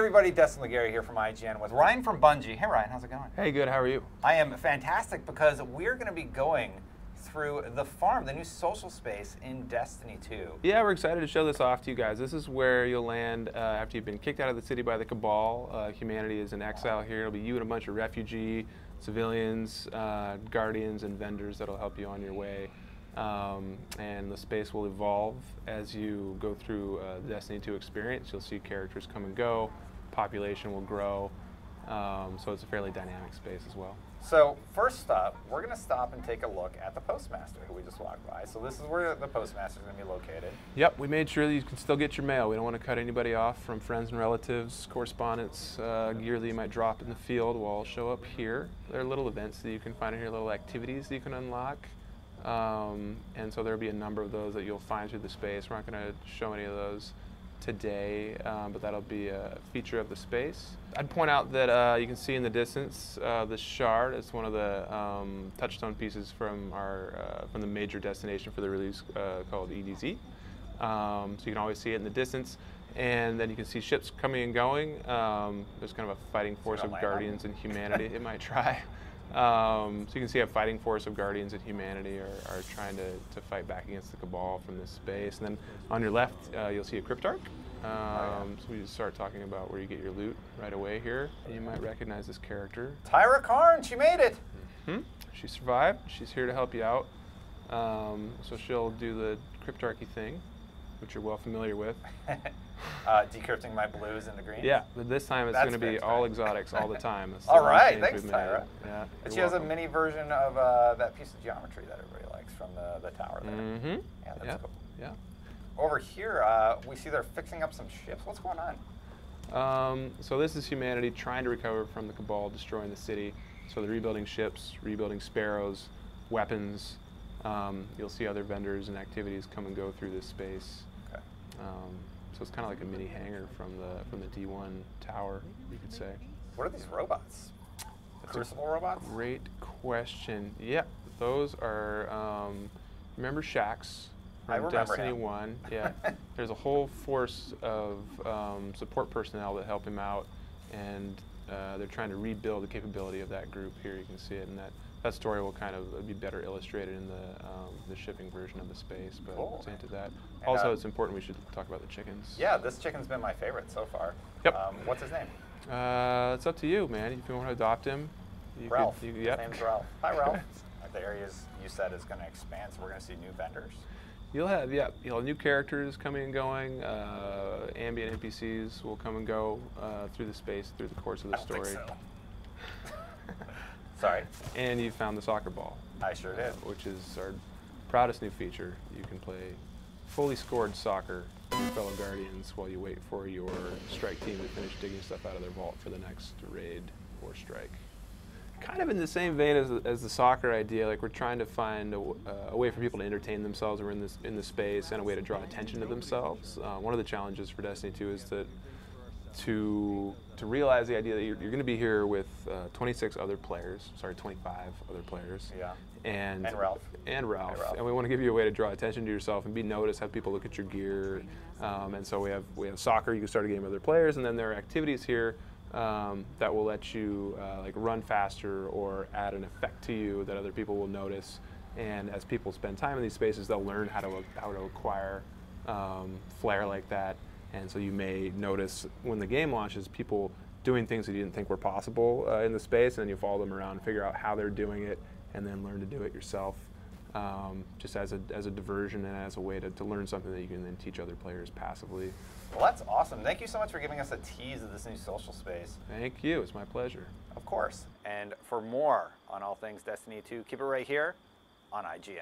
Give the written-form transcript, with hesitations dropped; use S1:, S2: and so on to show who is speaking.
S1: everybody, Dustin Legary here from IGN with Ryan from Bungie. Hey Ryan, how's it going?
S2: Hey, good, how are you?
S1: I am fantastic because we're going to be going through the farm, the new social space in Destiny 2.
S2: Yeah, we're excited to show this off to you guys. This is where you'll land after you've been kicked out of the city by the Cabal. Humanity is in exile here. It'll be you and a bunch of refugee, civilians, guardians, and vendors that'll help you on your way. And the space will evolve as you go through the Destiny 2 experience. You'll see characters come and go, population will grow, so it's a fairly dynamic space as well.
S1: So first up, we're going to stop and take a look at the Postmaster, who we just walked by. So this is where the Postmaster is going to be located.
S2: Yep, we made sure that you can still get your mail. We don't want to cut anybody off from friends and relatives, correspondence, gear that you might drop in the field will all show up here. There are little events that you can find in here, little activities that you can unlock. And so there'll be a number of those that you'll find through the space. We're not going to show any of those today, but that'll be a feature of the space. I'd point out that you can see in the distance the shard. It's one of the touchstone pieces from from the major destination for the release called EDZ. So you can always see it in the distance, and then you can see ships coming and going. There's kind of a fighting force of guardians and humanity. It might try. So you can see a fighting force of guardians and humanity are trying to fight back against the Cabal from this space. And then on your left, you'll see a cryptarch. So we just start talking about where you get your loot right away here. You might recognize this character.
S1: Tyra Karn, she made it.
S2: She survived. She's here to help you out. So she'll do the cryptarchy thing, which you're well familiar with.
S1: Decrypting my blues into greens?
S2: Yeah, but this time it's going to be all exotics all the time.
S1: All right, thanks, Tyra.
S2: Yeah,
S1: and she has a mini version of that piece of geometry that everybody likes from the tower there. Yeah, that's cool.
S2: Yeah.
S1: Over here, we see they're fixing up some ships. What's going on?
S2: So this is humanity trying to recover from the Cabal destroying the city. So they're rebuilding ships, rebuilding sparrows, weapons. You'll see other vendors and activities come and go through this space.
S1: Okay.
S2: So it's kind of like a mini hangar from the D1 tower, you could say.
S1: What are these robots? Crucible robots?
S2: Great question. Yeah, those are, remember Shax from Destiny 1? Yeah. There's a whole force of support personnel that help him out, and they're trying to rebuild the capability of that group here. You can see it, and that story will kind of be better illustrated in the shipping version of the space, but
S1: cool.
S2: Into that. And also, it's important we should talk about the chickens.
S1: Yeah, this chicken's been my favorite so far.
S2: Yep.
S1: What's his name?
S2: It's up to you, man. If you want to adopt him.
S1: Ralph.
S2: Yep.
S1: His name's Ralph. Hi, Ralph. The areas you said is going to expand, so we're going to see new vendors.
S2: You'll have new characters coming and going. Ambient NPCs will come and go through the space through the course of the story.
S1: I don't think so. Sorry.
S2: And you found the soccer ball.
S1: I sure did.
S2: Which is our proudest new feature. You can play fully scored soccer with your fellow guardians while you wait for your strike team to finish digging stuff out of their vault for the next raid or strike. Kind of in the same vein as the soccer idea, like we're trying to find a way for people to entertain themselves or in the space, and a way to draw attention to themselves. One of the challenges for Destiny 2 is that to realize the idea that you're going to be here with 25 other players.
S1: Yeah.
S2: And
S1: Ralph.
S2: And we want to give you a way to draw attention to yourself and be noticed, have people look at your gear. And so we have soccer, you can start a game with other players, and then there are activities here that will let you like run faster or add an effect to you that other people will notice. And as people spend time in these spaces, they'll learn how to acquire flair like that. And so you may notice when the game launches, people doing things that you didn't think were possible in the space, and then you follow them around and figure out how they're doing it, and then learn to do it yourself, just as a diversion and as a way to learn something that you can then teach other players passively.
S1: Well, that's awesome. Thank you so much for giving us a tease of this new social space.
S2: Thank you. It's my pleasure.
S1: Of course. And for more on all things Destiny 2, keep it right here on IGN.